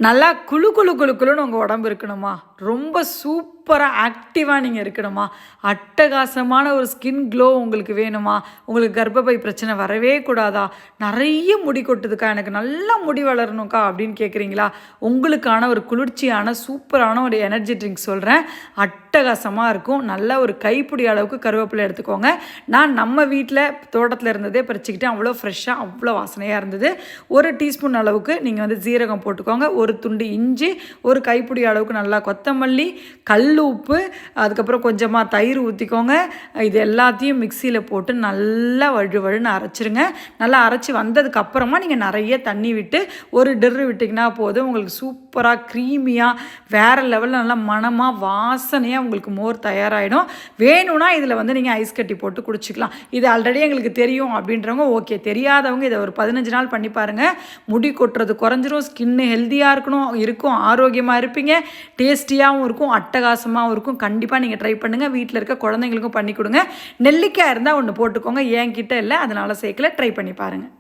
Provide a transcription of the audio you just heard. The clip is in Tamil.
நல்லா குளு குளு குளு குளுன்னு உங்கள் உடம்பு இருக்கணுமா? ரொம்ப சூப்பராக ஆக்டிவாக நீங்கள் இருக்கணுமா? அட்டகாசமான ஒரு ஸ்கின் க்ளோ உங்களுக்கு வேணுமா? உங்களுக்கு கர்ப்பப்பை பிரச்சனை வரவே கூடாதா? நிறைய முடி கொட்டுதுக்கா, எனக்கு நல்லா முடி வளரணும்க்கா அப்படின்னு கேட்குறீங்களா? உங்களுக்கான ஒரு குளிர்ச்சியான சூப்பரான ஒரு எனர்ஜி ட்ரிங்க் சொல்கிறேன். அட்டகாசமாக இருக்கும். நல்ல ஒரு கைப்பிடி அளவுக்கு கருவேப்பிலை எடுத்துக்கோங்க. நான் நம்ம வீட்டில் தோட்டத்தில் இருந்ததே பறிச்சுக்கிட்டேன். அவ்வளோ ஃப்ரெஷ்ஷாக அவ்வளோ வாசனையாக இருந்தது. ஒரு டீஸ்பூன் அளவுக்கு நீங்கள் வந்து ஜீரகம் போட்டுக்கோங்க. ஒரு துண்டு இஞ்சி, ஒரு கைப்பிடி அளவுக்கு நல்லா கொத்தமல்லி, கல் உப்பு, அதுக்கப்புறம் கொஞ்சமாக தயிர் ஊற்றிக்கோங்க. இது எல்லாத்தையும் மிக்சியில் போட்டு நல்லா வழுவழுன்னு அரைச்சிருங்க. நல்லா அரைச்சி வந்ததுக்கப்புறமா நீங்கள் நிறைய தண்ணி விட்டு ஒரு டிர்ரு விட்டிங்கன்னா போதும். உங்களுக்கு சூப்பராக க்ரீமியாக வேறு லெவலில் நல்லா மணமாக வாசனையாக உங்களுக்கு மோர் தயாராகிடும். வேணும்னா இதில் வந்து நீங்கள் ஐஸ் கட்டி போட்டு குடிச்சிக்கலாம். இது ஆல்ரெடி எங்களுக்கு தெரியும் அப்படின்றவங்க ஓகே, தெரியாதவங்க இதை ஒரு 15 நாள் பண்ணி பாருங்கள். முடி கொட்டுறது குறைஞ்சிரும், ஸ்கின்னு ஹெல்த்தியாக இருக்கும், ஆரோக்கியமாக இருப்பீங்க, டேஸ்டியாகவும் இருக்கும், அட்டகாசமாகவும் இருக்கும். கண்டிப்பாக நீங்கள் ட்ரை பண்ணுங்கள். வீட்டில் இருக்க குழந்தைங்களுக்கும் பண்ணி கொடுங்க. நெல்லிக்காய் இருந்தால் ஒன்று போட்டுக்கோங்க, என்கிட்ட இல்லை அதனால் சேர்க்கல, ட்ரை பண்ணி பாருங்கள்.